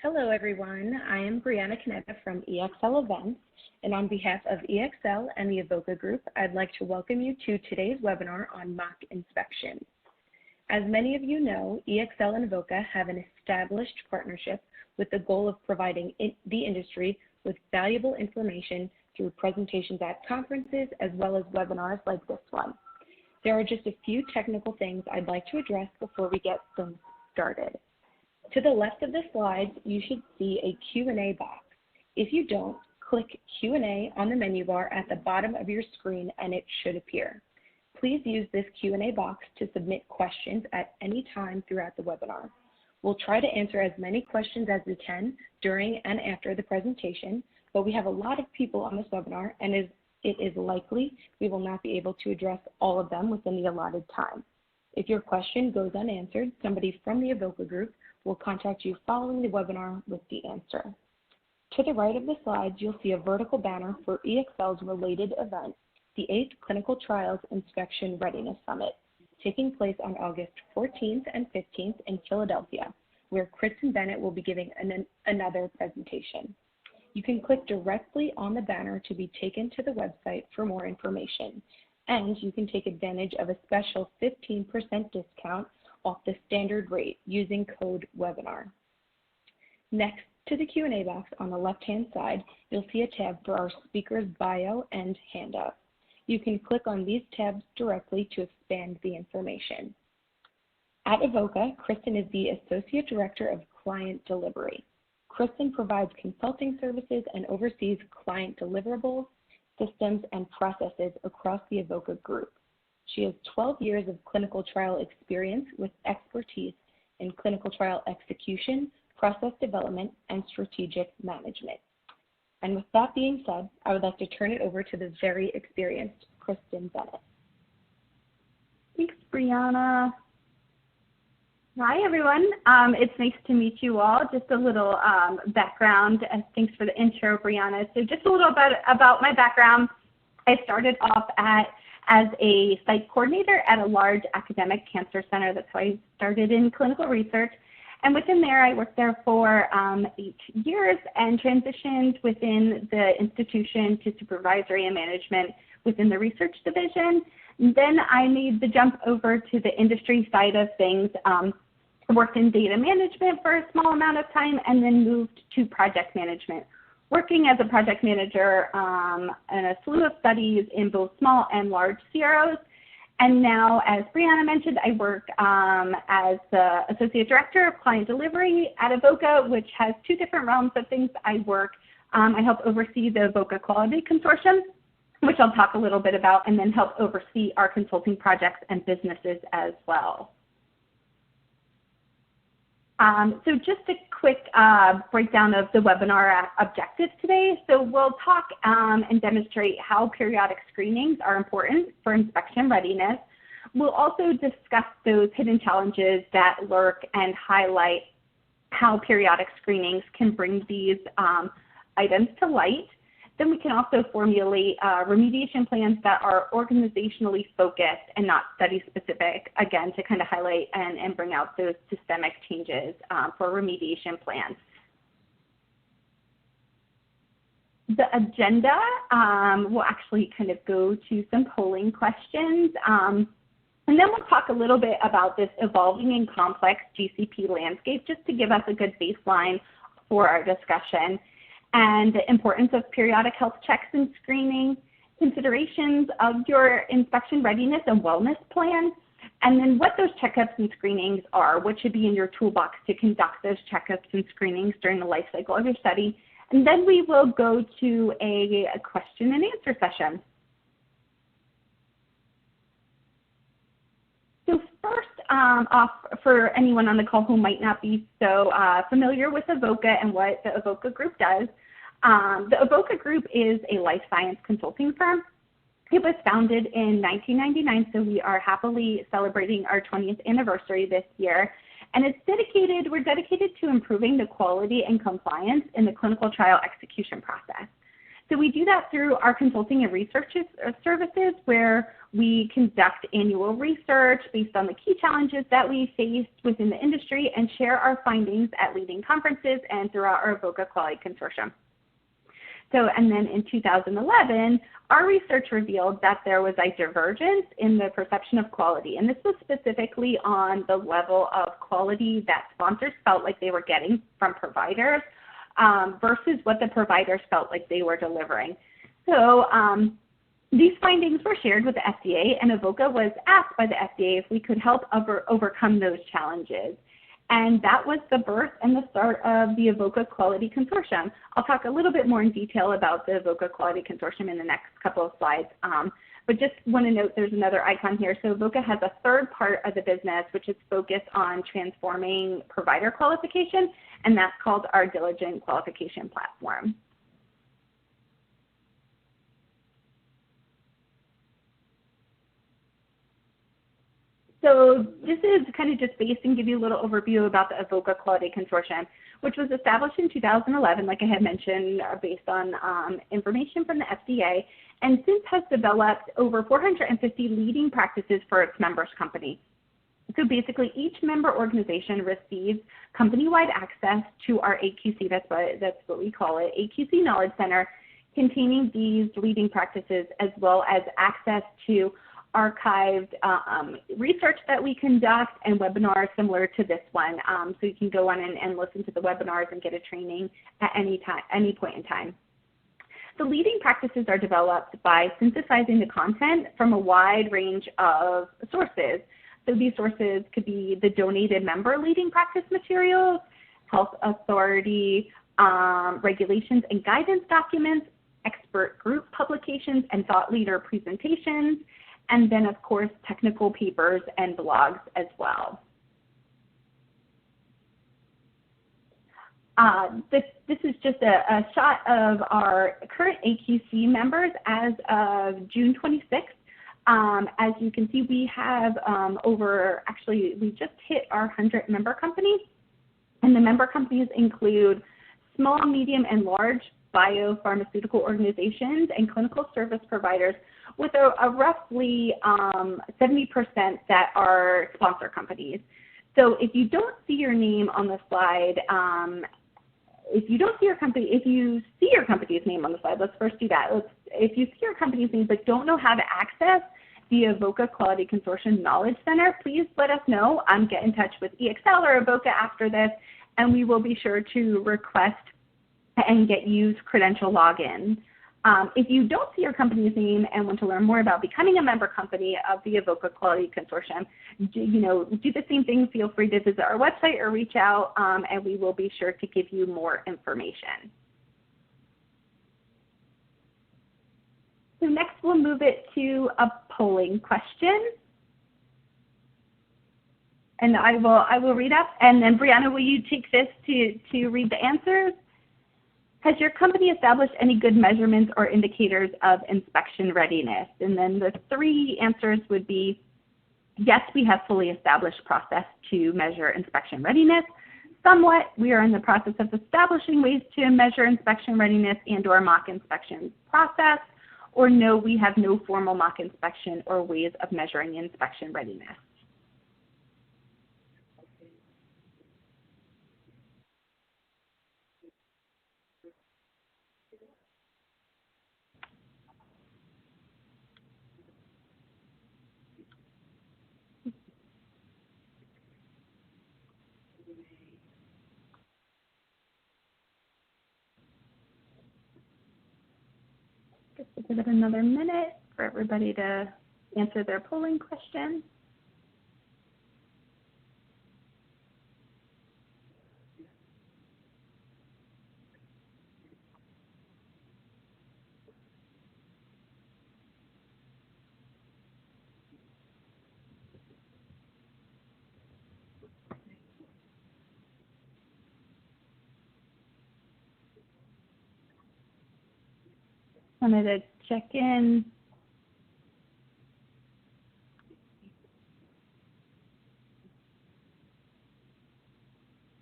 Hello, everyone. I am Brianna Canetta from EXL Events, and on behalf of EXL and the Avoca Group, I'd like to welcome you to today's webinar on mock inspection. As many of you know, EXL and Avoca have an established partnership with the goal of providing the industry with valuable information through presentations at conferences as well as webinars like this one. There are just a few technical things I'd like to address before we get things started. To the left of the slides, you should see a Q&A box. If you don't, click Q&A on the menu bar at the bottom of your screen and it should appear. Please use this Q&A box to submit questions at any time throughout the webinar. We'll try to answer as many questions as we can during and after the presentation, but we have a lot of people on this webinar and it is likely we will not be able to address all of them within the allotted time. If your question goes unanswered, somebody from the Avoca Group will contact you following the webinar with the answer. To the right of the slides, you'll see a vertical banner for EXL's related event, the 8th Clinical Trials Inspection Readiness Summit, taking place on August 14th and 15th in Philadelphia, where Kristen Bennett will be giving another presentation. You can click directly on the banner to be taken to the website for more information, and you can take advantage of a special 15% discount off the standard rate using code webinar. Next to the Q&A box on the left-hand side, you'll see a tab for our speaker's bio and handout. You can click on these tabs directly to expand the information. At Avoca, Kristen is the Associate Director of Client Delivery. Kristen provides consulting services and oversees client deliverables, systems, and processes across the Avoca Group. She has 12 years of clinical trial experience with expertise in clinical trial execution, process development, and strategic management. And with that being said, I would like to turn it over to the very experienced Kristen Bennett. Thanks, Brianna. Hi, everyone. It's nice to meet you all. Just a little background, and thanks for the intro, Brianna. So just a little bit about my background. I started off as a site coordinator at a large academic cancer center. That's how I started in clinical research. And within there, I worked there for 8 years and transitioned within the institution to supervisory and management within the research division. And then I made the jump over to the industry side of things. Worked in data management for a small amount of time and then moved to project management, working as a project manager in a slew of studies in both small and large CROs. And now, as Brianna mentioned, I work as the Associate Director of Client Delivery at Avoca, which has 2 different realms of things I work. I help oversee the Avoca Quality Consortium, which I'll talk a little bit about, and then help oversee our consulting projects and businesses as well. So just a quick breakdown of the webinar objectives today. So we'll talk and demonstrate how periodic screenings are important for inspection readiness. We'll also discuss those hidden challenges that lurk and highlight how periodic screenings can bring these items to light. Then we can also formulate remediation plans that are organizationally focused and not study specific, again, to kind of highlight and bring out those systemic changes for remediation plans. The agenda will actually kind of go to some polling questions. And then we'll talk a little bit about this evolving and complex GCP landscape, just to give us a good baseline for our discussion, and the importance of periodic health checks and screening, considerations of your inspection readiness and wellness plan, and then what those checkups and screenings are, what should be in your toolbox to conduct those checkups and screenings during the life cycle of your study. And then we will go to a question and answer session. So first off, for anyone on the call who might not be so familiar with Avoca and what the Avoca Group does, the Avoca Group is a life science consulting firm. It was founded in 1999, so we are happily celebrating our 20th anniversary this year. And we're dedicated to improving the quality and compliance in the clinical trial execution process. So we do that through our consulting and research services, where we conduct annual research based on the key challenges that we faced within the industry and share our findings at leading conferences and throughout our Avoca Quality Consortium. So, and then in 2011, our research revealed that there was a divergence in the perception of quality. And this was specifically on the level of quality that sponsors felt like they were getting from providers versus what the providers felt like they were delivering. So these findings were shared with the FDA, and Avoca was asked by the FDA if we could help overcome those challenges. And that was the birth and the start of the Avoca Quality Consortium. I'll talk a little bit more in detail about the Avoca Quality Consortium in the next couple of slides. But just want to note there's another icon here. So Avoca has a third part of the business, which is focused on transforming provider qualification, and that's called our Diligent Qualification Platform. So this is kind of just based and give you a little overview about the Avoca Quality Consortium, which was established in 2011, like I had mentioned, based on information from the FDA, and since has developed over 450 leading practices for its members company. So basically, each member organization receives company-wide access to our AQC, that's what we call it, AQC Knowledge Center, containing these leading practices, as well as access to archived research that we conduct and webinars similar to this one. So you can go on and listen to the webinars and get a training at any point in time. The leading practices are developed by synthesizing the content from a wide range of sources. So these sources could be the donated member leading practice materials, health authority regulations and guidance documents, expert group publications, and thought leader presentations, and then, of course, technical papers and blogs as well. This is just a shot of our current AQC members as of June 26th. As you can see, we have we just hit our 100 member company, and the member companies include small, medium, and large biopharmaceutical organizations and clinical service providers, with a roughly 70% that are sponsor companies. So if you don't see your name on the slide, if you see your company's name on the slide, let's first do that. If you see your company's name but don't know how to access the Avoca Quality Consortium Knowledge Center, please let us know. Get in touch with EXL or Avoca after this, and we will be sure to request and get you credential login. If you don't see your company's name and want to learn more about becoming a member company of the Avoca Quality Consortium, do the same thing. Feel free to visit our website or reach out, and we will be sure to give you more information. So next we'll move it to a polling question. And I will read up, and then Brianna, will you take this to read the answers? Has your company established any good measurements or indicators of inspection readiness? And then the three answers would be, yes, we have fully established process to measure inspection readiness. Somewhat, we are in the process of establishing ways to measure inspection readiness and/or mock inspection process. Or no, we have no formal mock inspection or ways of measuring inspection readiness. Just a bit of another minute for everybody to answer their polling question. Wanted to check in.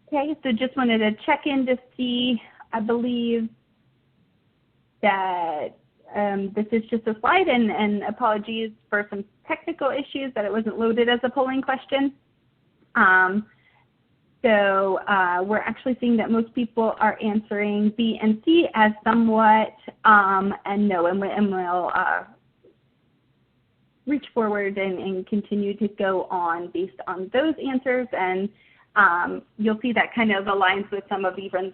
Okay, so just wanted to check in to see, I believe that this is just a slide, and apologies for some technical issues that it wasn't loaded as a polling question. So we're actually seeing that most people are answering B and C as somewhat and no, and we'll reach forward and continue to go on based on those answers, and you'll see that kind of aligns with some of even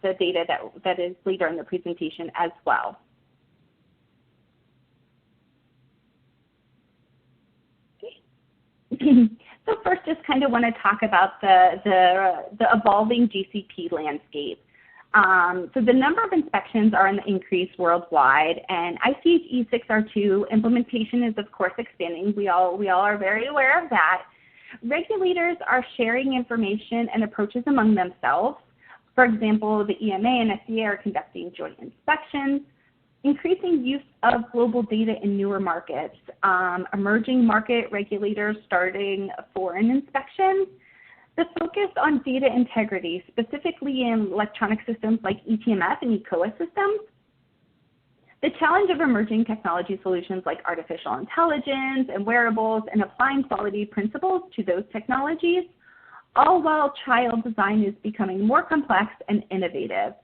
the data that is later in the presentation as well. So first, just kind of want to talk about the evolving GCP landscape. So the number of inspections are on the increase worldwide, and ICH E6R2 implementation is of course expanding. We all are very aware of that. Regulators are sharing information and approaches among themselves. For example, the EMA and FDA are conducting joint inspections, increasing use of global data in newer markets, emerging market regulators starting foreign inspections, the focus on data integrity, specifically in electronic systems like eTMF and eCOA systems, the challenge of emerging technology solutions like artificial intelligence and wearables, and applying quality principles to those technologies, all while trial design is becoming more complex and innovative.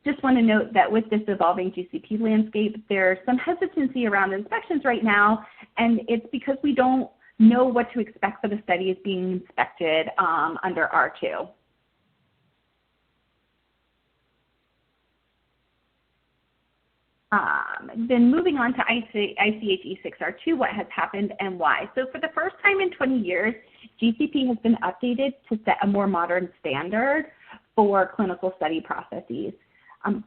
Just want to note that with this evolving GCP landscape, there's some hesitancy around inspections right now, and it's because we don't know what to expect for the studies being inspected under R2. Then moving on to ICH E6R2, what has happened and why. So for the first time in 20 years, GCP has been updated to set a more modern standard for clinical study processes.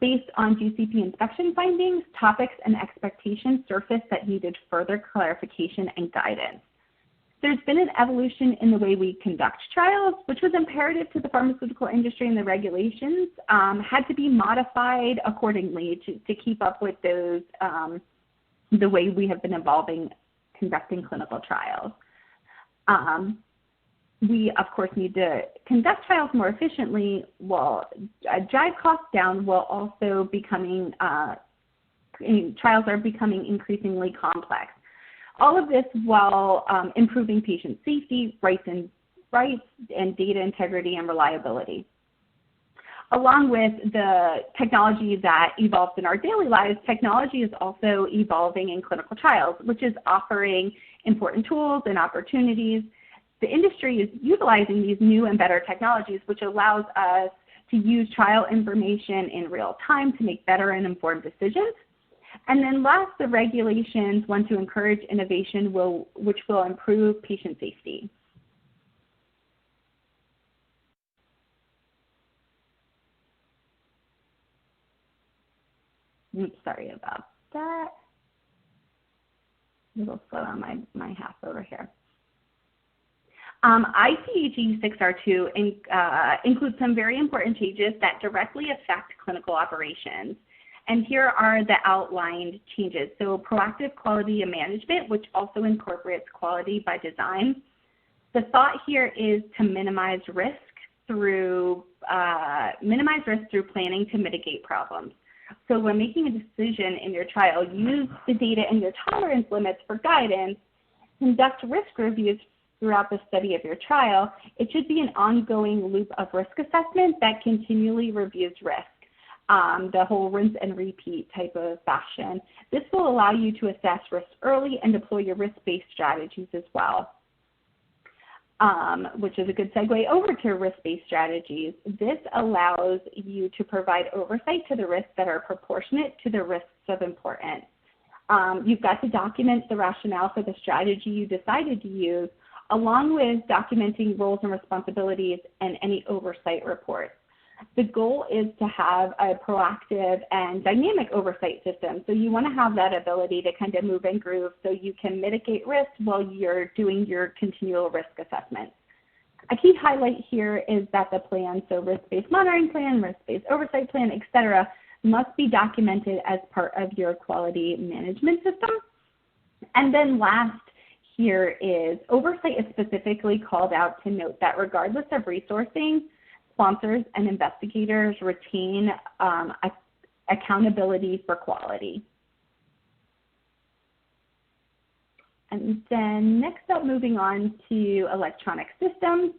Based on GCP inspection findings, topics and expectations surfaced that needed further clarification and guidance. There's been an evolution in the way we conduct trials, which was imperative to the pharmaceutical industry, and the regulations had to be modified accordingly to keep up with those, the way we have been evolving conducting clinical trials. We, of course, need to conduct trials more efficiently while drive costs down, while also becoming, trials are becoming increasingly complex. All of this while improving patient safety, rights and data integrity and reliability. Along with the technology that evolves in our daily lives, technology is also evolving in clinical trials, which is offering important tools and opportunities. The industry is utilizing these new and better technologies, which allows us to use trial information in real time to make better and informed decisions. And then last, the regulations want to encourage innovation which will improve patient safety. Oops, sorry about that. A little slow on my half over here. ICH E6R2 includes some very important changes that directly affect clinical operations. And here are the outlined changes. So proactive quality management, which also incorporates quality by design. The thought here is to minimize risk through planning to mitigate problems. So when making a decision in your trial, use the data and your tolerance limits for guidance, conduct risk reviews throughout the study of your trial. It should be an ongoing loop of risk assessment that continually reviews risk. The whole rinse and repeat type of fashion. This will allow you to assess risk early and deploy your risk-based strategies as well, which is a good segue over to risk-based strategies. This allows you to provide oversight to the risks that are proportionate to the risks of importance. You've got to document the rationale for the strategy you decided to use, along with documenting roles and responsibilities and any oversight reports. The goal is to have a proactive and dynamic oversight system. So you want to have that ability to kind of move and groove so you can mitigate risk while you're doing your continual risk assessment. A key highlight here is that the plan, so risk-based monitoring plan, risk-based oversight plan, et cetera, must be documented as part of your quality management system. And then last here is oversight is specifically called out to note that regardless of resourcing, sponsors and investigators retain accountability for quality. And then next up, moving on to electronic systems.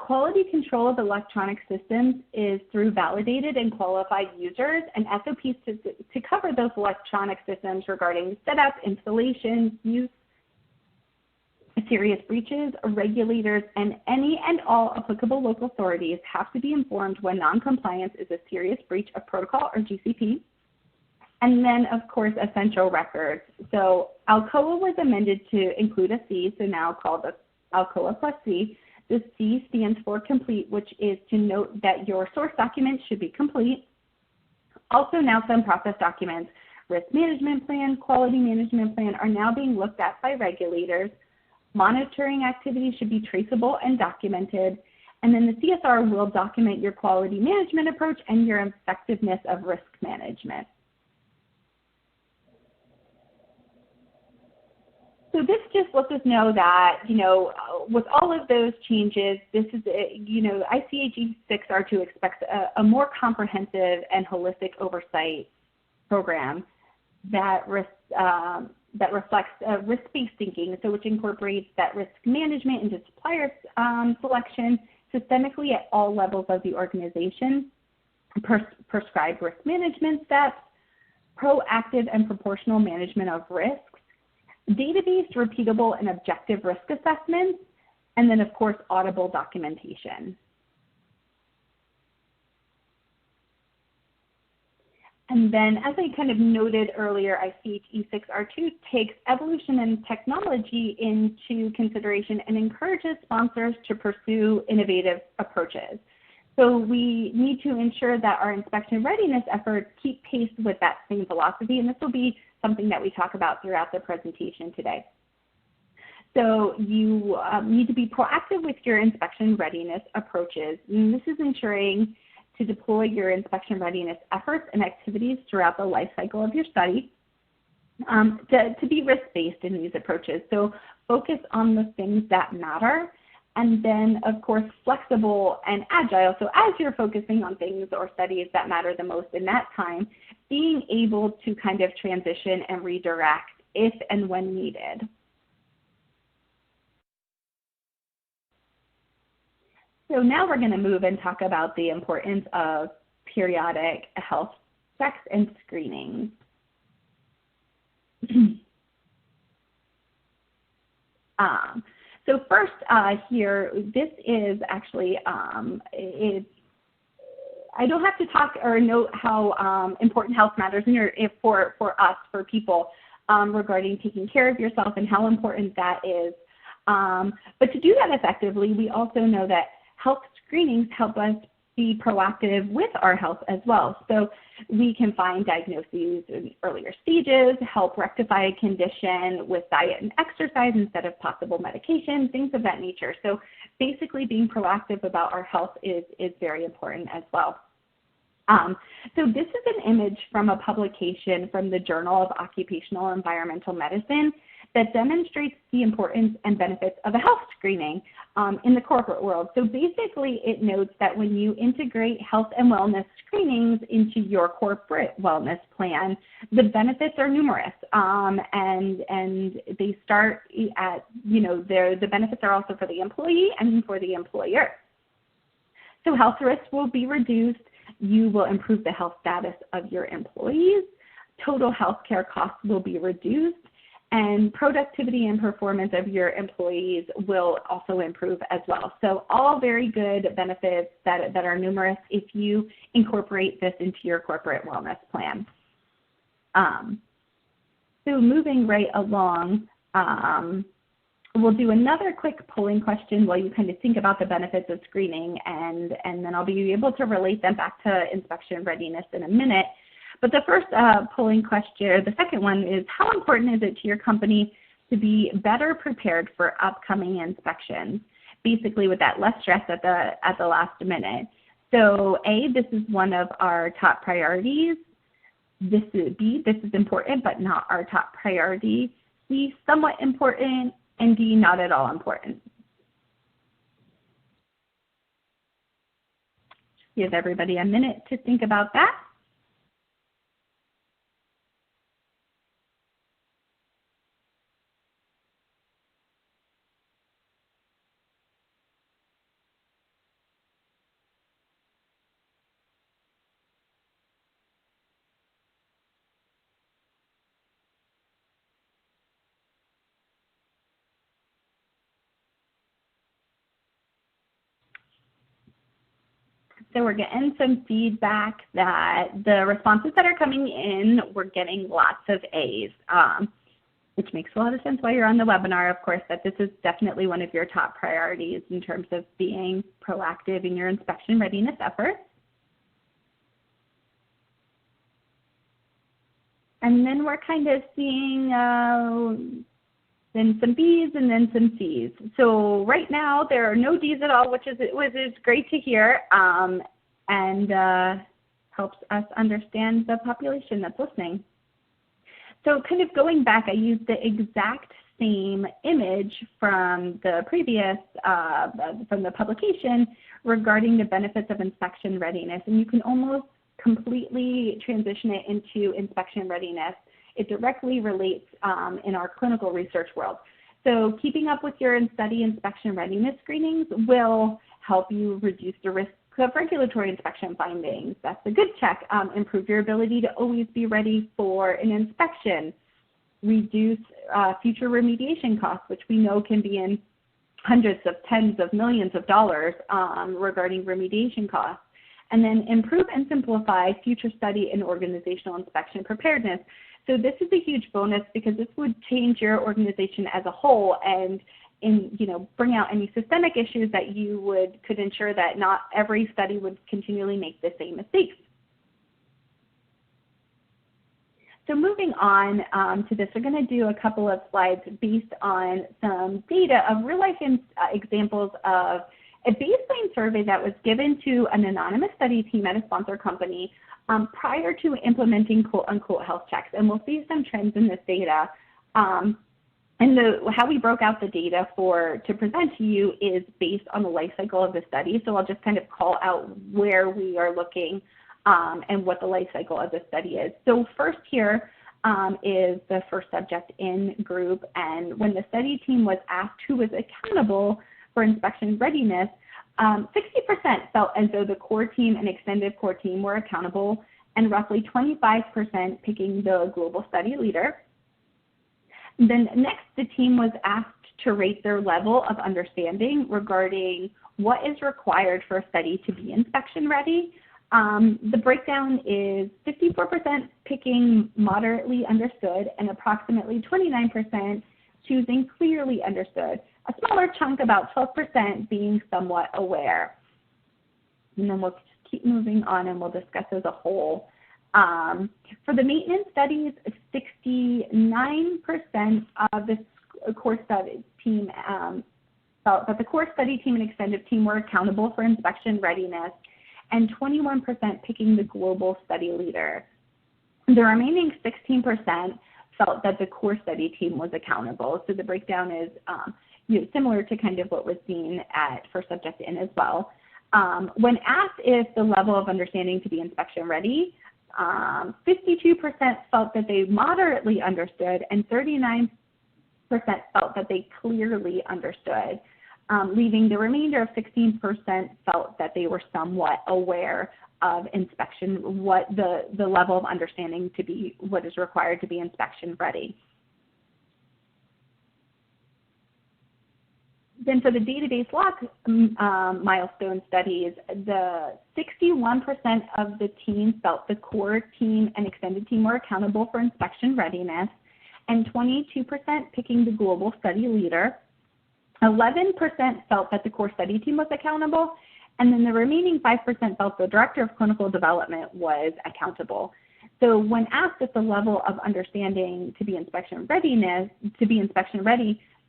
Quality control of electronic systems is through validated and qualified users and SOPs to cover those electronic systems regarding setup, installation, use, serious breaches. Regulators and any and all applicable local authorities have to be informed when noncompliance is a serious breach of protocol or GCP. And then, of course, essential records. So ALCOA was amended to include a C, so now called ALCOA plus C. The C stands for complete, which is to note that your source document should be complete. Also now some process documents, risk management plan, quality management plan are now being looked at by regulators. Monitoring activities should be traceable and documented. And then the CSR will document your quality management approach and your effectiveness of risk management. So this just lets us know that, with all of those changes, this is, ICAG 6R2 expects a more comprehensive and holistic oversight program that reflects risk-based thinking, so which incorporates that risk management into supplier selection systemically at all levels of the organization, prescribed risk management steps, proactive and proportional management of risks, database, repeatable, and objective risk assessments, and then, of course, auditable documentation. And then, as I kind of noted earlier, ICAG 6R2 takes evolution and technology into consideration and encourages sponsors to pursue innovative approaches. So we need to ensure that our inspection readiness efforts keep pace with that same philosophy, and this will be something that we talk about throughout the presentation today. So you need to be proactive with your inspection readiness approaches, and this is ensuring to deploy your inspection readiness efforts and activities throughout the life cycle of your study to be risk-based in these approaches. So focus on the things that matter, and then, of course, flexible and agile. So as you're focusing on things or studies that matter the most in that time, being able to kind of transition and redirect if and when needed. So now we're going to move and talk about the importance of periodic health checks and screenings. So first here, this is actually, I don't have to talk or note how important health matters for us, for people, regarding taking care of yourself and how important that is. But to do that effectively, we also know that health screenings help us be proactive with our health as well. So we can find diagnoses in earlier stages, help rectify a condition with diet and exercise instead of possible medication, things of that nature. So basically being proactive about our health is very important as well. So this is an image from a publication from the Journal of Occupational Environmental Medicine that demonstrates the importance and benefits of a health screening in the corporate world. So basically it notes that when you integrate health and wellness screenings into your corporate wellness plan, the benefits are numerous, and they start at, the benefits are also for the employee and for the employer. So health risks will be reduced. You will improve the health status of your employees. Total health care costs will be reduced, and productivity and performance of your employees will also improve as well. So all very good benefits that are numerous if you incorporate this into your corporate wellness plan. So moving right along, we'll do another quick polling question while you kind of think about the benefits of screening, and then I'll be able to relate them back to inspection readiness in a minute. But the first polling question, the second one, is how important is it to your company to be better prepared for upcoming inspections? Basically with that less stress at the last minute. So A, this is one of our top priorities. B, this is important but not our top priority. C, somewhat important. And D, not at all important. Give everybody a minute to think about that. So we're getting some feedback that the responses that are coming in, we're getting lots of A's, which makes a lot of sense while you're on the webinar, of course, that this is definitely one of your top priorities in terms of being proactive in your inspection readiness efforts. And then we're kind of seeing then some B's and then some C's. So right now there are no D's at all, which is great to hear, and helps us understand the population that's listening. So kind of going back, I used the exact same image from the previous, from the publication regarding the benefits of inspection readiness, and you can almost completely transition it into inspection readiness. It directly relates in our clinical research world. So keeping up with your study inspection readiness screenings will help you reduce the risk of regulatory inspection findings. That's a good check. Improve your ability to always be ready for an inspection. Reduce future remediation costs, which we know can be in hundreds of tens of millions of dollars regarding remediation costs. And then improve and simplify future study and organizational inspection preparedness. So this is a huge bonus because this would change your organization as a whole and bring out any systemic issues that you could ensure that not every study would continually make the same mistakes. So moving on to this, we're going to do a couple of slides based on some data of real-life examples of a baseline survey that was given to an anonymous study team at a sponsor company prior to implementing quote-unquote health checks. And we'll see some trends in this data. And how we broke out the data to present to you is based on the life cycle of the study. So I'll just kind of call out where we are looking and what the life cycle of the study is. So first here is the first subject in group. And when the study team was asked who was accountable for inspection readiness, 60% felt as though the core team and extended core team were accountable, and roughly 25% picking the global study leader. Then next, the team was asked to rate their level of understanding regarding what is required for a study to be inspection ready. The breakdown is 54% picking moderately understood and approximately 29% choosing clearly understood. A smaller chunk, about 12%, being somewhat aware. And then we'll just keep moving on and we'll discuss as a whole. For the maintenance studies, 69% of the core study team felt that the core study team and extended team were accountable for inspection readiness, and 21% picking the global study leader. The remaining 16% felt that the core study team was accountable. So the breakdown is similar to kind of what was seen at first subject in as well. When asked if the level of understanding to be inspection ready, 52% felt that they moderately understood and 39% felt that they clearly understood, leaving the remainder of 16% felt that they were somewhat aware of inspection, what the level of understanding to be, what is required to be inspection ready. Then for the database lock milestone studies, the 61% of the team felt the core team and extended team were accountable for inspection readiness, and 22% picking the global study leader. 11% felt that the core study team was accountable, and then the remaining 5% felt the director of clinical development was accountable. So when asked if the level of understanding to be inspection ready,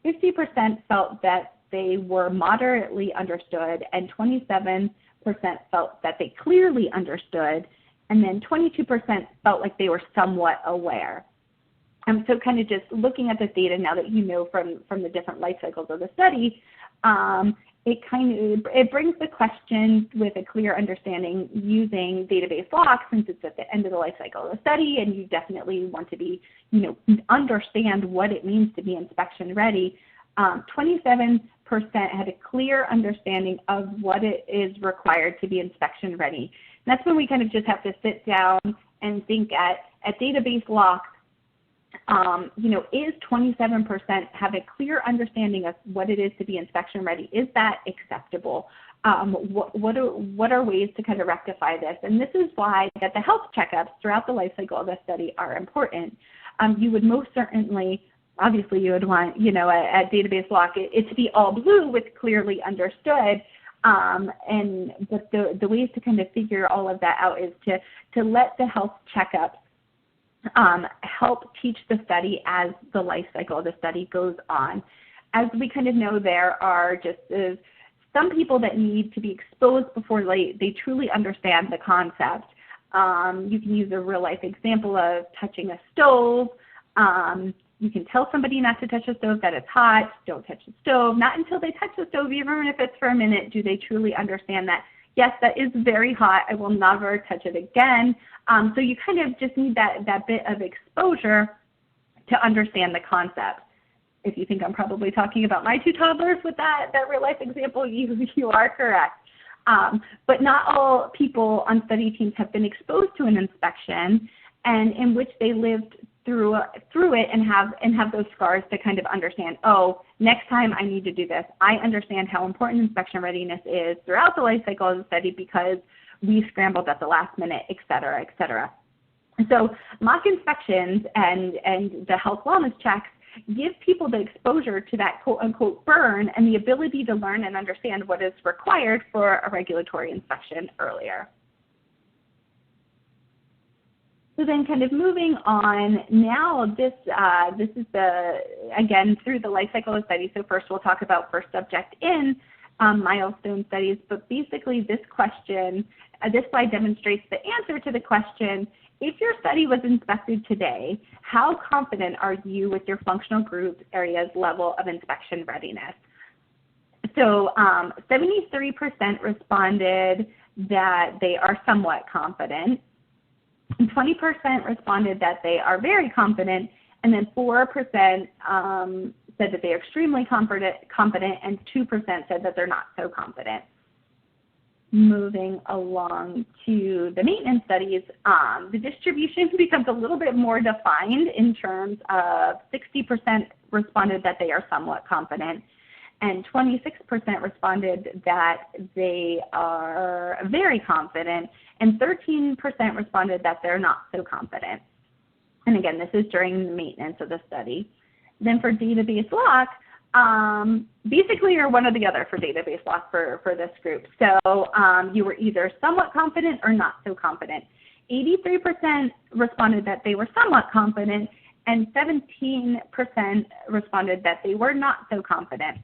50% felt that they were moderately understood, and 27% felt that they clearly understood, and then 22% felt like they were somewhat aware. So kind of just looking at this data now that you know from the different life cycles of the study, it brings the question with a clear understanding using database locks, since it's at the end of the life cycle of the study, and you definitely want to be, understand what it means to be inspection ready. 27% had a clear understanding of what it is required to be inspection ready. And that's when we kind of just have to sit down and think at database lock, is 27% have a clear understanding of what it is to be inspection ready? Is that acceptable? what are ways to kind of rectify this? And this is why that the health checkups throughout the life cycle of the study are important. You would most certainly, obviously you would want, at database lock, it to be all blue with clearly understood. But the ways to kind of figure all of that out is to let the health checkups help teach the study as the life cycle of the study goes on. As we kind of know, there are just some people that need to be exposed before they truly understand the concept. You can use a real life example of touching a stove. You can tell somebody not to touch a stove, that it's hot, don't touch the stove. Not until they touch the stove, even if it's for a minute, do they truly understand that, yes, that is very hot, I will never touch it again. So you kind of just need that bit of exposure to understand the concept. If you think I'm probably talking about my two toddlers with that real life example, you are correct. But not all people on study teams have been exposed to an inspection and in which they lived through it and have those scars to kind of understand, oh, next time I need to do this. I understand how important inspection readiness is throughout the life cycle of the study because we scrambled at the last minute, et cetera, et cetera. So mock inspections and the health wellness checks give people the exposure to that quote-unquote burn and the ability to learn and understand what is required for a regulatory inspection earlier. So then kind of moving on, now this is again, through the life cycle of studies. So first we'll talk about first subject in milestone studies, but basically this question, this slide demonstrates the answer to the question, if your study was inspected today, how confident are you with your functional group area's level of inspection readiness? So 73% responded that they are somewhat confident, and 20% responded that they are very confident, and then 4% said that they are extremely confident, and 2% said that they're not so confident. Moving along to the maintenance studies, the distribution becomes a little bit more defined in terms of 60% responded that they are somewhat confident, and 26% responded that they are very confident, and 13% responded that they're not so confident. And again, this is during the maintenance of the study. Then for database lock, basically you're one or the other for database lock for this group. So you were either somewhat confident or not so confident. 83% responded that they were somewhat confident, and 17% responded that they were not so confident.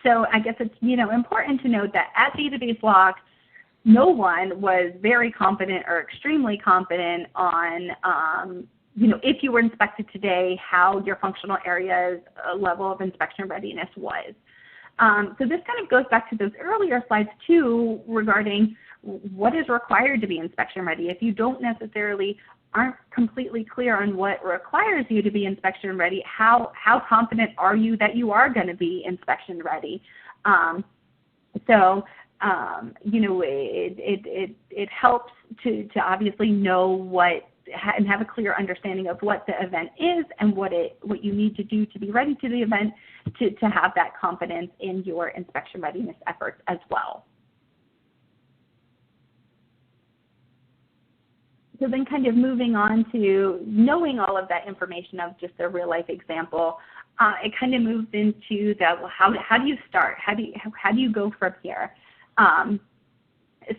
So I guess it's important to note that at database lock, no one was very confident or extremely confident on if you were inspected today, how your functional area's level of inspection readiness was. So this kind of goes back to those earlier slides too regarding what is required to be inspection ready. If you aren't completely clear on what requires you to be inspection ready, how confident are you that you are going to be inspection ready? It helps to obviously know and have a clear understanding of what the event is and what you need to do to be ready to the event to have that confidence in your inspection readiness efforts as well. So then kind of moving on to knowing all of that information of just a real life example, it kind of moves into how do you start? How do you go from here?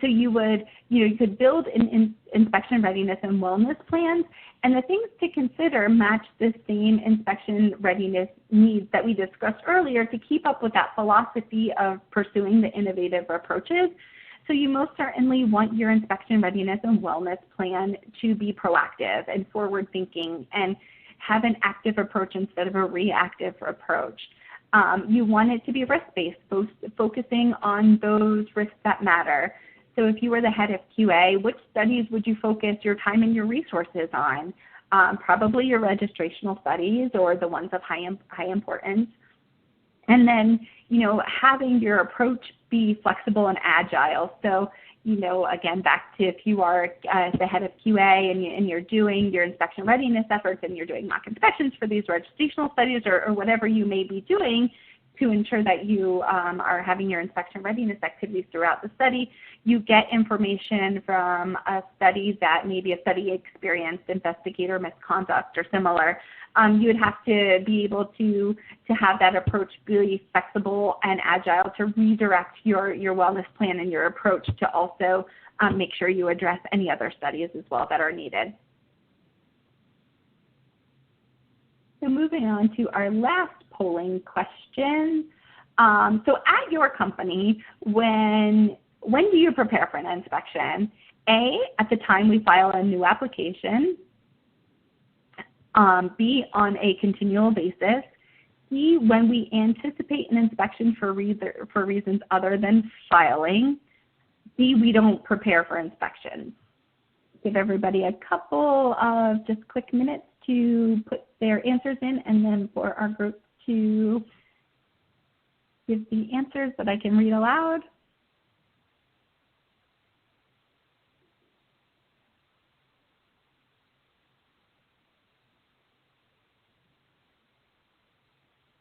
So you could build an inspection readiness and wellness plans, and the things to consider match the same inspection readiness needs that we discussed earlier to keep up with that philosophy of pursuing the innovative approaches. So you most certainly want your inspection readiness and wellness plan to be proactive and forward-thinking and have an active approach instead of a reactive approach. You want it to be risk-based, focusing on those risks that matter. So if you were the head of QA, which studies would you focus your time and your resources on? Probably your registrational studies or the ones of high importance. And then, having your approach be flexible and agile. So, again, back to if you are the head of QA and you're doing your inspection readiness efforts and you're doing mock inspections for these registrational studies or whatever you may be doing, to ensure that you are having your inspection readiness activities throughout the study. You get information from a study that maybe a study experienced investigator misconduct or similar. You would have to be able to have that approach really flexible and agile to redirect your wellness plan and your approach to also make sure you address any other studies as well that are needed. So moving on to our last polling question. So at your company, when do you prepare for an inspection? A, at the time we file a new application. B, on a continual basis. C, when we anticipate an inspection for reasons other than filing. D, we don't prepare for inspections. Give everybody a couple of just quick minutes to put their answers in, and then for our group to give the answers that I can read aloud.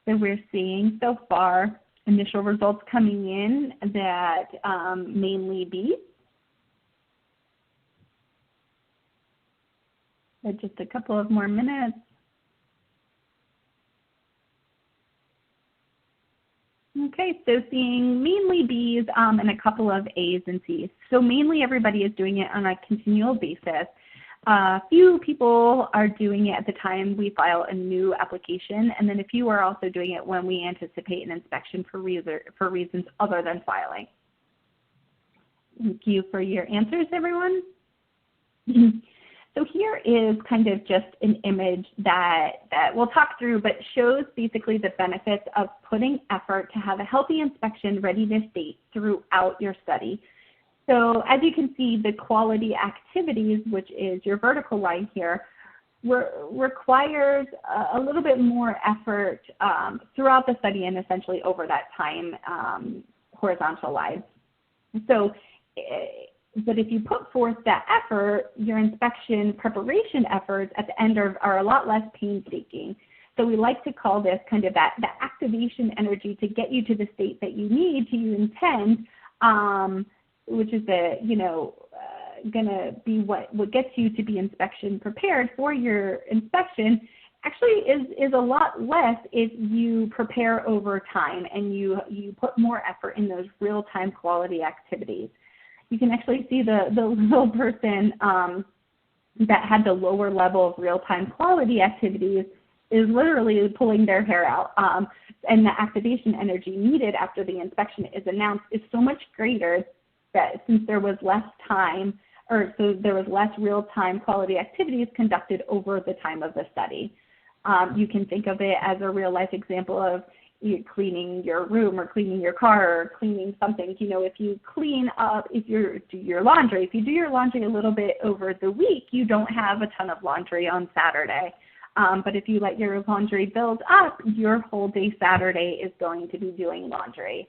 So we're seeing so far initial results coming in that mainly B. So just a couple of more minutes. Okay, so seeing mainly B's and a couple of A's and C's. So mainly everybody is doing it on a continual basis. Few people are doing it at the time we file a new application, and then a few are also doing it when we anticipate an inspection for reasons other than filing. Thank you for your answers, everyone. So here is kind of just an image that we'll talk through, but shows basically the benefits of putting effort to have a healthy inspection readiness state throughout your study. So as you can see, the quality activities, which is your vertical line here, requires a little bit more effort throughout the study and essentially over that time horizontal line. So, but if you put forth that effort, your inspection preparation efforts at the end are a lot less painstaking. So we like to call this kind of that activation energy to get you to the state that you need to intend, which is gonna be what gets you to be inspection prepared for your inspection, actually is a lot less if you prepare over time and you put more effort in those real-time quality activities. You can actually see the little person that had the lower level of real-time quality activities is literally pulling their hair out. And the activation energy needed after the inspection is announced is so much greater that since there was less time, or so there was less real-time quality activities conducted over the time of the study. You can think of it as a real-life example of you cleaning your room or cleaning your car or cleaning something. You know, if you clean up, if you do your laundry a little bit over the week, you don't have a ton of laundry on Saturday. But if you let your laundry build up, your whole day Saturday is going to be doing laundry.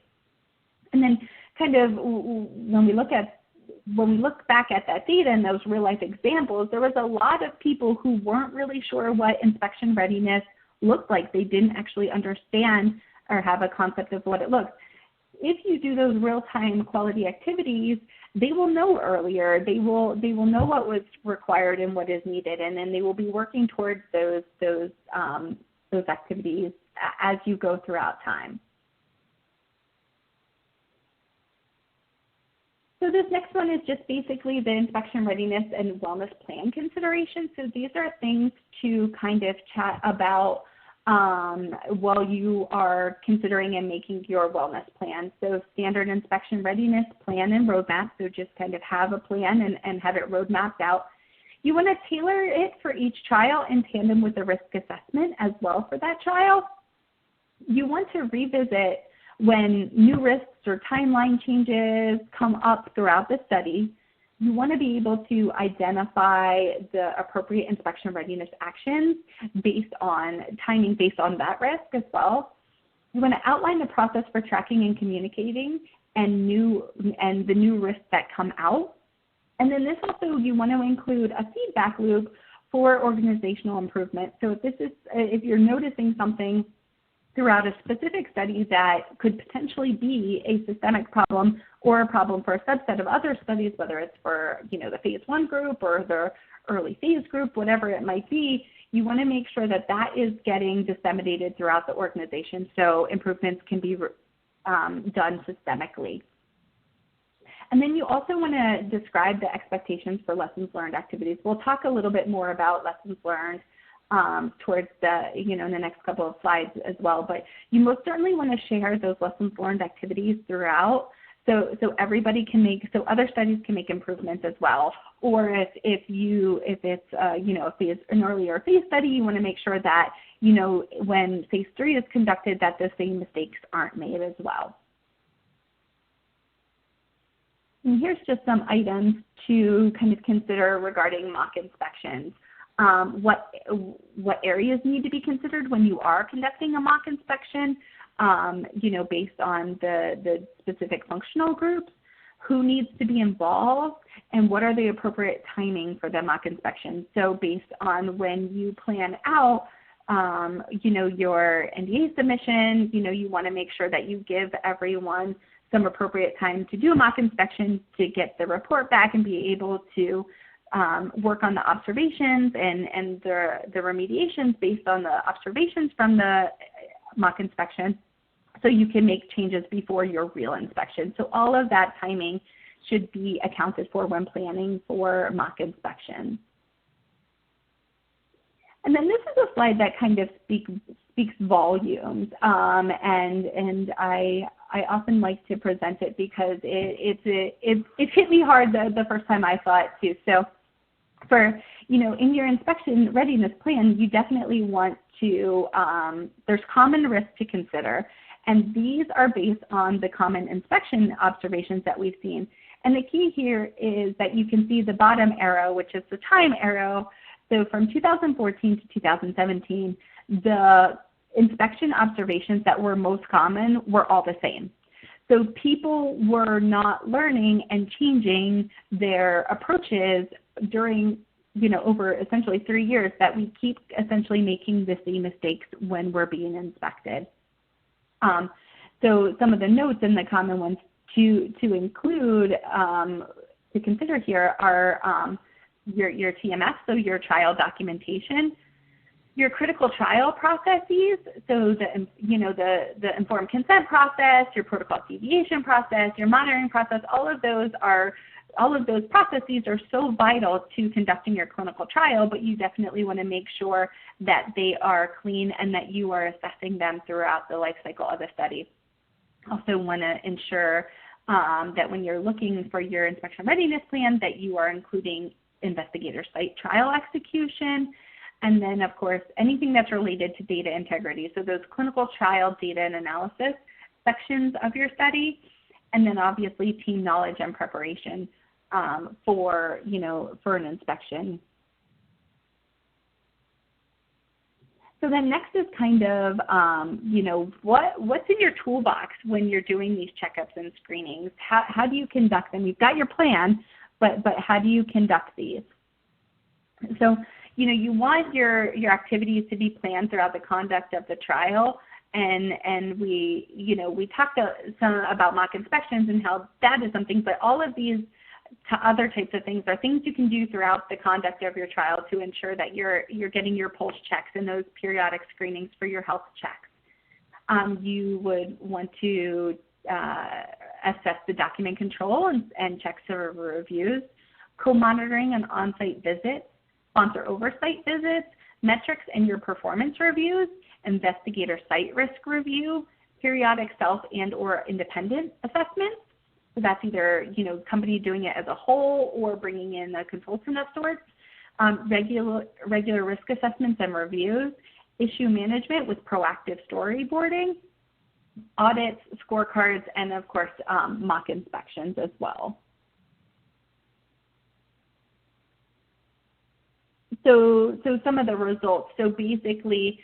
And then kind of when we look back at that data and those real life examples, there was a lot of people who weren't really sure what inspection readiness looked like. They didn't actually understand or have a concept of what it looks. If you do those real-time quality activities, they will know earlier. They will know what was required and what is needed, and then they will be working towards those activities as you go throughout time. So this next one is just basically the inspection readiness and wellness plan considerations. So these are things to kind of chat about while you are considering and making your wellness plan. So standard inspection readiness plan and roadmap. So just kind of have a plan and have it roadmapped out. You want to tailor it for each trial in tandem with the risk assessment as well for that trial. You want to revisit when new risks or timeline changes come up throughout the study. You want to be able to identify the appropriate inspection readiness actions based on timing, based on that risk as well. You want to outline the process for tracking and communicating and the new risks that come out. And then this also, you want to include a feedback loop for organizational improvement. So if you're noticing something throughout a specific study that could potentially be a systemic problem or a problem for a subset of other studies, whether it's for, the phase 1 group or the early phase group, whatever it might be, you want to make sure that that is getting disseminated throughout the organization so improvements can be done systemically. And then you also want to describe the expectations for lessons learned activities. We'll talk a little bit more about lessons learned towards the, in the next couple of slides as well, but you most certainly want to share those lessons learned activities throughout so everybody can so other studies can make improvements as well. Or if it's an earlier phase study, you want to make sure that, when phase 3 is conducted, that the same mistakes aren't made as well. And here's just some items to kind of consider regarding mock inspections. What areas need to be considered when you are conducting a mock inspection, based on the specific functional groups, who needs to be involved, and what are the appropriate timing for the mock inspection. So based on when you plan out, your NDA submission, you want to make sure that you give everyone some appropriate time to do a mock inspection to get the report back and be able to work on the observations and the remediations based on the observations from the mock inspection, so you can make changes before your real inspection. So all of that timing should be accounted for when planning for mock inspection. And then this is a slide that kind of speaks volumes, and I often like to present it because it hit me hard the first time I saw it too. So for, in your inspection readiness plan, you definitely want to, there's common risks to consider, and these are based on the common inspection observations that we've seen. And the key here is that you can see the bottom arrow, which is the time arrow. So from 2014 to 2017, the inspection observations that were most common were all the same. So people were not learning and changing their approaches during, over essentially 3 years, that we keep essentially making the same mistakes when we're being inspected. So some of the notes and the common ones to include, to consider here are your TMS, so your trial documentation, your critical trial processes, so the informed consent process, your protocol deviation process, your monitoring process, all of those processes are so vital to conducting your clinical trial, but you definitely want to make sure that they are clean and that you are assessing them throughout the life cycle of the study. Also want to ensure that when you're looking for your inspection readiness plan, that you are including investigator site trial execution, and then, of course, anything that's related to data integrity. So those clinical trial data and analysis sections of your study, and then obviously team knowledge and preparation for an inspection. So then next is kind of, what's in your toolbox when you're doing these checkups and screenings? How do you conduct them? You've got your plan, but how do you conduct these? So, you want your activities to be planned throughout the conduct of the trial, and we talked some about mock inspections and how that is something, but all of these other types of things are things you can do throughout the conduct of your trial to ensure that you're getting your pulse checks and those periodic screenings for your health checks. You would want to assess the document control and check server reviews, co-monitoring and on-site visits, sponsor oversight visits, metrics and your performance reviews, investigator site risk review, periodic self and or independent assessments. So that's either, company doing it as a whole or bringing in a consultant of sorts, regular risk assessments and reviews, issue management with proactive storyboarding, audits, scorecards, and of course, mock inspections as well. So some of the results. So basically,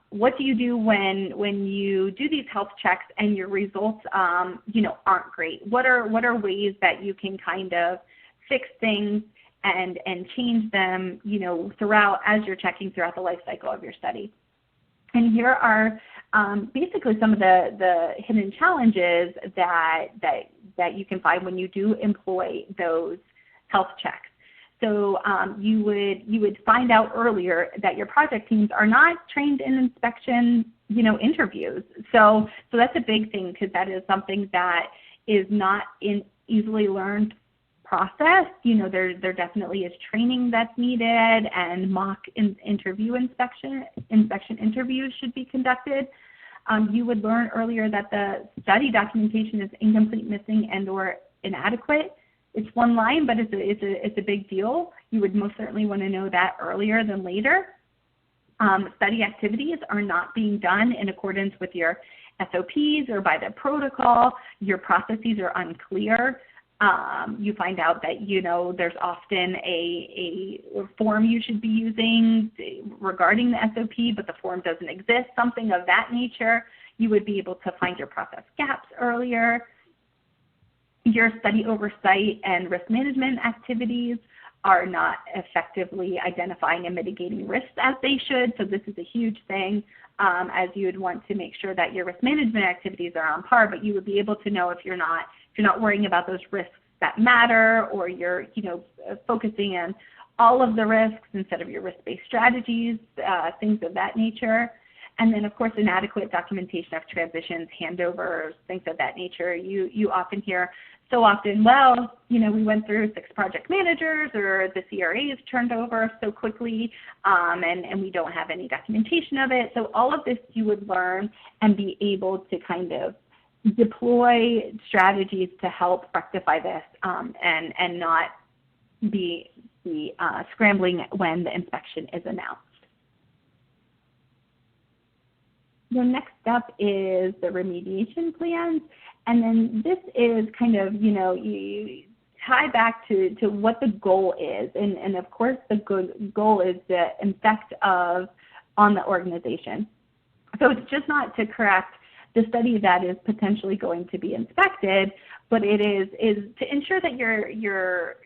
what do you do when you do these health checks and your results, aren't great? What are ways that you can kind of fix things and change them, throughout as you're checking throughout the life cycle of your study? And here are basically some of the hidden challenges that you can find when you do employ those health checks. So you would find out earlier that your project teams are not trained in inspection, interviews. So that's a big thing, because that is something that is not an easily learned process. There definitely is training that's needed, and mock inspection interviews should be conducted. You would learn earlier that the study documentation is incomplete, missing, and/or inadequate. It's one line, but it's a big deal. You would most certainly want to know that earlier than later. Study activities are not being done in accordance with your SOPs or by the protocol. Your processes are unclear. You find out that, there's often a form you should be using regarding the SOP, but the form doesn't exist, something of that nature. You would be able to find your process gaps earlier. Your study oversight and risk management activities are not effectively identifying and mitigating risks as they should. So this is a huge thing, as you would want to make sure that your risk management activities are on par, but you would be able to know if you're not worrying about those risks that matter, or you're focusing on all of the risks instead of your risk-based strategies, things of that nature. And then, of course, inadequate documentation of transitions, handovers, things of that nature. You often hear so often, well, we went through 6 project managers, or the CRAs turned over so quickly, and we don't have any documentation of it. So all of this you would learn and be able to kind of deploy strategies to help rectify this, and not be scrambling when the inspection is announced. The next step is the remediation plans, and then this is kind of, you tie back to what the goal is, and of course the goal is the effect on the organization. So it's just not to correct the study that is potentially going to be inspected, but it is to ensure that your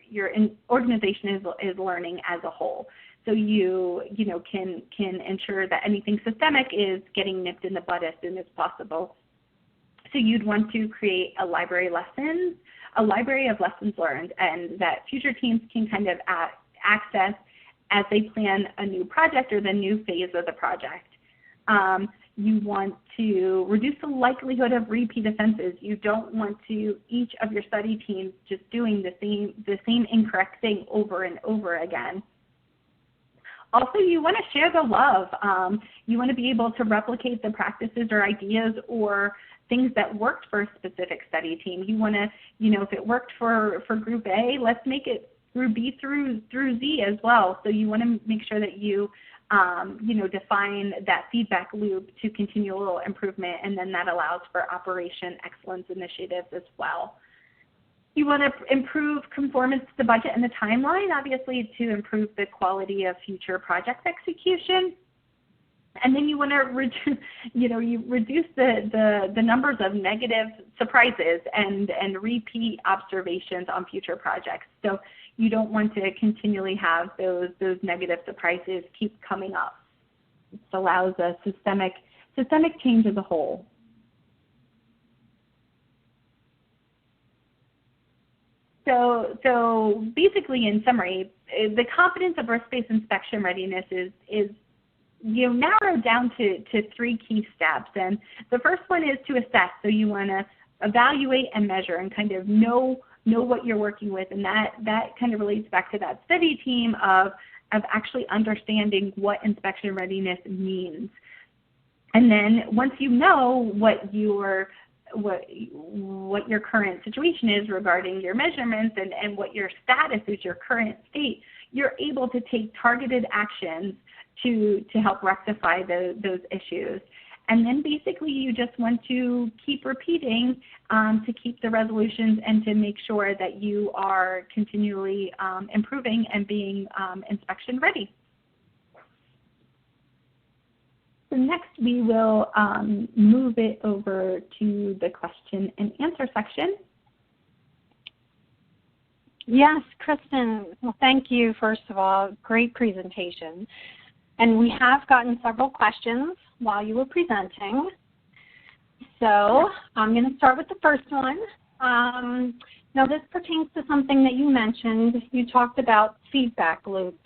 organization is learning as a whole. So you can ensure that anything systemic is getting nipped in the bud as soon as possible. So you'd want to create a library of lessons learned, and that future teams can kind of access as they plan a new project or the new phase of the project. You want to reduce the likelihood of repeat offenses. You don't want to each of your study teams just doing the same incorrect thing over and over again. Also, you want to share the love. You want to be able to replicate the practices or ideas or things that worked for a specific study team. You want to, if it worked for group A, let's make it through B through Z as well. So you want to make sure that you, define that feedback loop to continual improvement, and then that allows for operation excellence initiatives as well. You want to improve conformance to the budget and the timeline, obviously, to improve the quality of future project execution. And then you want to reduce the numbers of negative surprises and repeat observations on future projects. So you don't want to continually have those negative surprises keep coming up. It allows a systemic change as a whole. So basically, in summary, the competence of risk-based inspection readiness is narrowed down to 3 key steps. And the first one is to assess. So you want to evaluate and measure and kind of know what you're working with. And that kind of relates back to that study team of actually understanding what inspection readiness means. And then once you know what your current situation is regarding your measurements and what your status is, your current state, you're able to take targeted actions to help rectify those issues. And then basically you just want to keep repeating to keep the resolutions and to make sure that you are continually improving and being inspection ready. So next we will move it over to the question and answer section. Yes, Kristen, well, thank you, first of all. Great presentation. And we have gotten several questions while you were presenting. So I'm going to start with the first one. Now this pertains to something that you mentioned. You talked about feedback loops.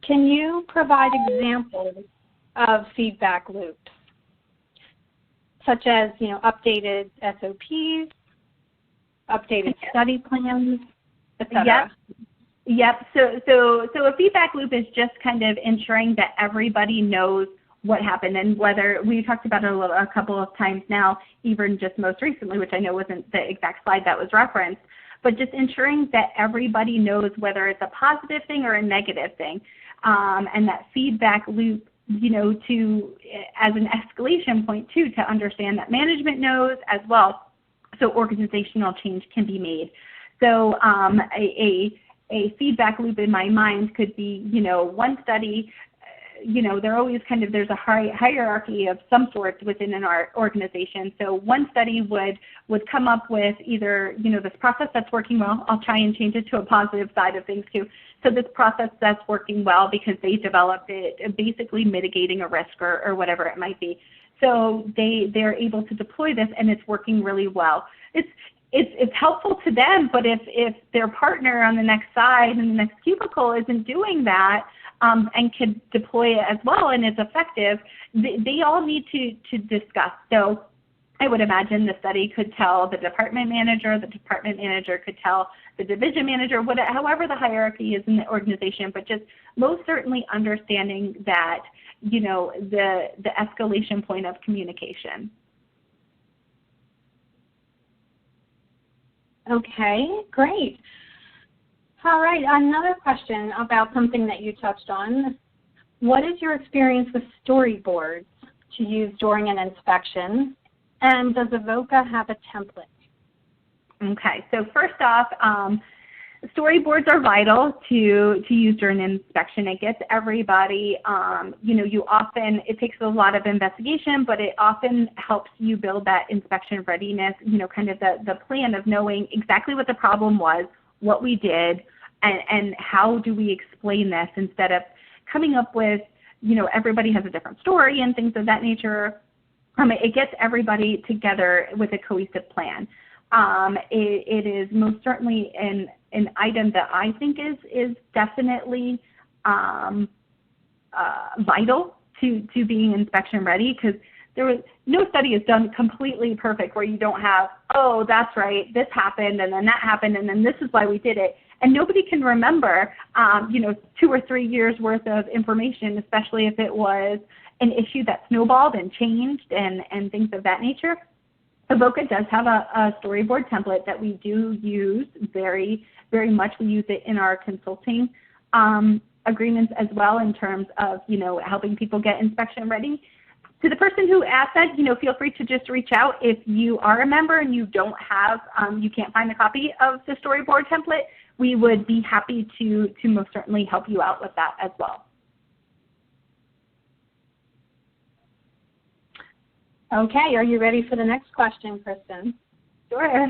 Can you provide examples of feedback loops, such as, updated SOPs, updated study plans, etc.? Yep. So a feedback loop is just kind of ensuring that everybody knows what happened, and whether we talked about it a couple of times now, even just most recently, which I know wasn't the exact slide that was referenced, but just ensuring that everybody knows whether it's a positive thing or a negative thing, and that feedback loop, as an escalation point too, to understand that management knows as well, so organizational change can be made. So a feedback loop in my mind could be, one study, they're always there's a hierarchy of some sort within our organization. So one study would come up with either, this process that's working well. I'll try and change it to a positive side of things too. So this process that's working well because they developed it, basically mitigating a risk or whatever it might be. So they're able to deploy this and it's working really well. It's helpful to them, but if their partner on the next side and the next cubicle isn't doing that and can deploy it as well and it's effective, they all need to discuss. So I would imagine the study could tell the department manager could tell the division manager, however the hierarchy is in the organization, but just most certainly understanding that, the escalation point of communication. Okay, great. All right, another question about something that you touched on. What is your experience with storyboards to use during an inspection? And does Avoca have a template? Okay, so first off, storyboards are vital to use during an inspection. It gets everybody, it takes a lot of investigation, but it often helps you build that inspection readiness, kind of the plan of knowing exactly what the problem was, what we did, and how do we explain this instead of coming up with, everybody has a different story and things of that nature. It gets everybody together with a cohesive plan. It is most certainly an item that I think is definitely vital to being inspection ready, because no study is done completely perfect where you don't have, oh, that's right, this happened and then that happened and then this is why we did it. And nobody can remember, 2 or 3 years worth of information, especially if it was an issue that snowballed and changed and things of that nature. Avoca does have a storyboard template that we do use very, very much. We use it in our consulting agreements as well in terms of, helping people get inspection ready. To the person who asked that, feel free to just reach out. If you are a member and you don't have, you can't find a copy of the storyboard template, we would be happy to most certainly help you out with that as well. Okay, are you ready for the next question, Kristen? Sure.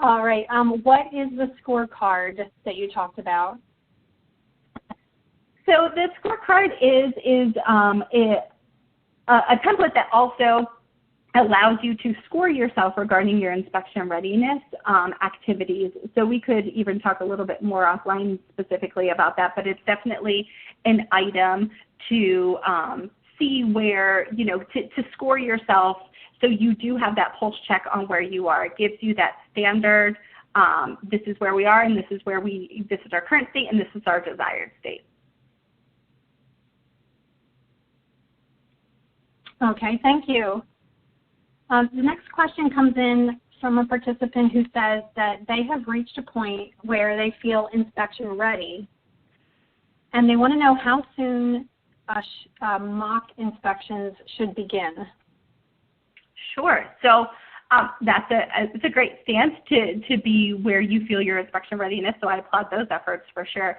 All right, what is the scorecard that you talked about? So the scorecard is a template that also allows you to score yourself regarding your inspection readiness activities. So we could even talk a little bit more offline specifically about that, but it's definitely an item to see where, to score yourself so you do have that pulse check on where you are. It gives you that standard, this is where we are and this is our current state and this is our desired state. Okay, thank you. The next question comes in from a participant who says that they have reached a point where they feel inspection ready, and they want to know how soon mock inspections should begin. Sure. So it's a great stance to be where you feel your inspection readiness, so I applaud those efforts for sure.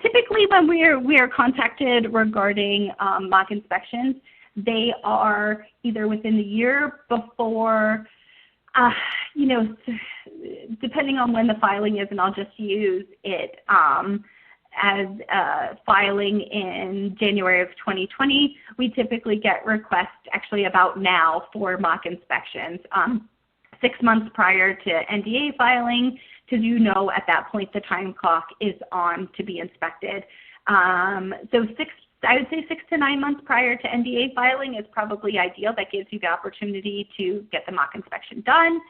Typically when we are contacted regarding mock inspections, they are either within the year before, depending on when the filing is, and I'll just use it, filing in January of 2020, we typically get requests actually about now for mock inspections. 6 months prior to NDA filing, because you know at that point the time clock is on to be inspected. So I would say 6 to 9 months prior to NDA filing is probably ideal. That gives you the opportunity to get the mock inspection done,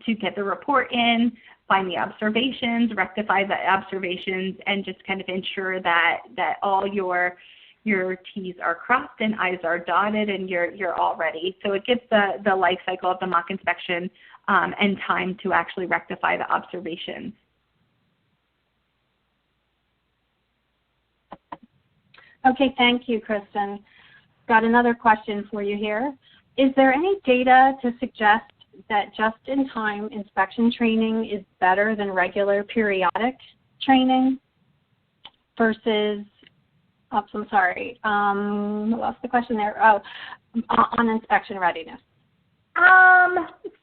to get the report in, find the observations, rectify the observations, and just kind of ensure that all your T's are crossed and I's are dotted and you're all ready. So it gives the life cycle of the mock inspection and time to actually rectify the observations. Okay, thank you, Kristen. Got another question for you here. Is there any data to suggest that just-in-time inspection training is better than regular periodic training versus, oops, I'm sorry, I lost the question there. Oh, on inspection readiness.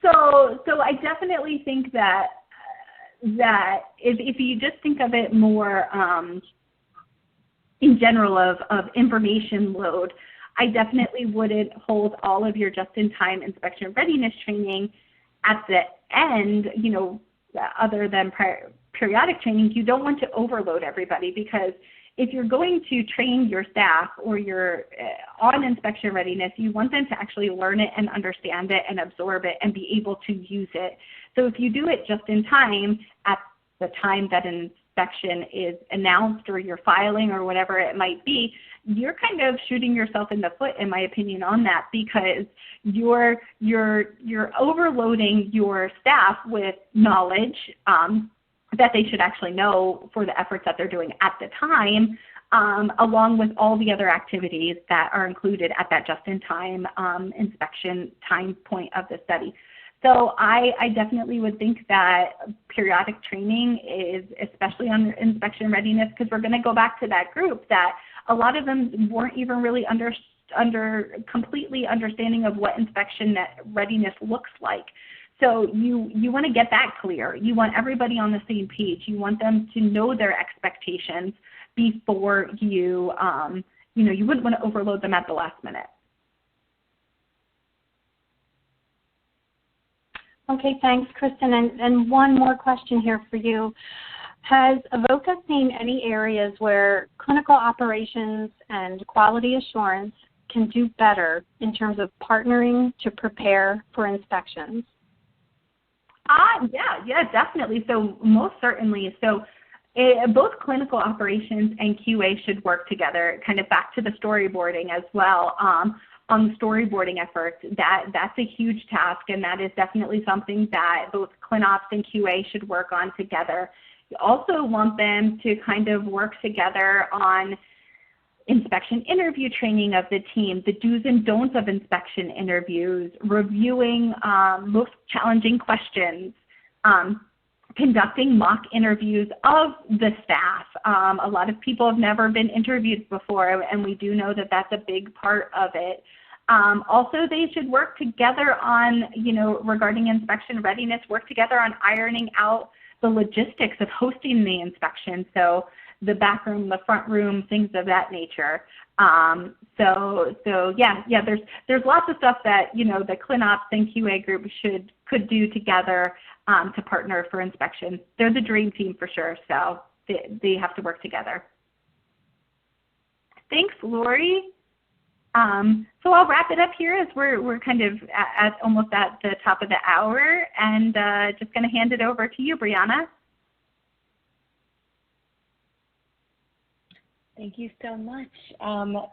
So I definitely think that if you just think of it more in general of information load, I definitely wouldn't hold all of your just-in-time inspection readiness training at the end, you know, other than periodic training. You don't want to overload everybody, because if you're going to train your staff or you're on inspection readiness, you want them to actually learn it and understand it and absorb it and be able to use it. So if you do it just in time at the time that an inspection is announced or you're filing or whatever it might be, you're kind of shooting yourself in the foot, in my opinion, on that, because you're overloading your staff with knowledge that they should actually know for the efforts that they're doing at the time, along with all the other activities that are included at that just-in-time inspection time point of the study. So I definitely would think that periodic training is, especially on inspection readiness, because we're going to go back to that group that a lot of them weren't even really completely understanding of what inspection readiness looks like. So you want to get that clear. You want everybody on the same page. You want them to know their expectations before you wouldn't want to overload them at the last minute. Okay, thanks, Kristen. And one more question here for you. Has Avoca seen any areas where clinical operations and quality assurance can do better in terms of partnering to prepare for inspections? Yeah, definitely. So most certainly. So both clinical operations and QA should work together, kind of back to the storyboarding as well. On the storyboarding efforts, that's a huge task, and that is definitely something that both ClinOps and QA should work on together. You also want them to kind of work together on inspection interview training of the team, the do's and don'ts of inspection interviews, reviewing most challenging questions, conducting mock interviews of the staff. A lot of people have never been interviewed before, and we do know that that's a big part of it. Also, they should work together on, regarding inspection readiness, work together on ironing out the logistics of hosting the inspection. So the back room, the front room, things of that nature. There's lots of stuff that, the ClinOps and QA group could do together to partner for inspection. They're the dream team for sure, so they have to work together. Thanks, Lori. So I'll wrap it up here as we're kind of almost at the top of the hour, and just going to hand it over to you, Brianna. Thank you so much.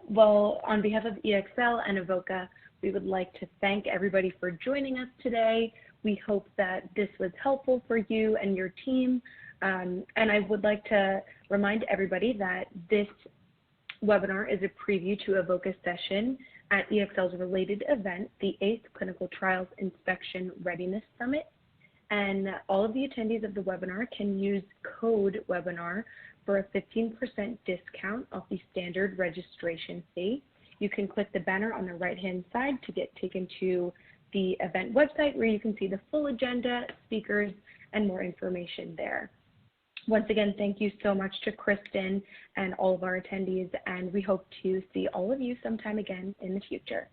Well, on behalf of EXL and Avoca, we would like to thank everybody for joining us today. We hope that this was helpful for you and your team. And I would like to remind everybody that this webinar is a preview to Avoca's session at EXL's related event, the 8th Clinical Trials Inspection Readiness Summit. And all of the attendees of the webinar can use code webinar for a 15% discount off the standard registration fee. You can click the banner on the right-hand side to get taken to the event website where you can see the full agenda, speakers, and more information there. Once again, thank you so much to Kristen and all of our attendees, and we hope to see all of you sometime again in the future.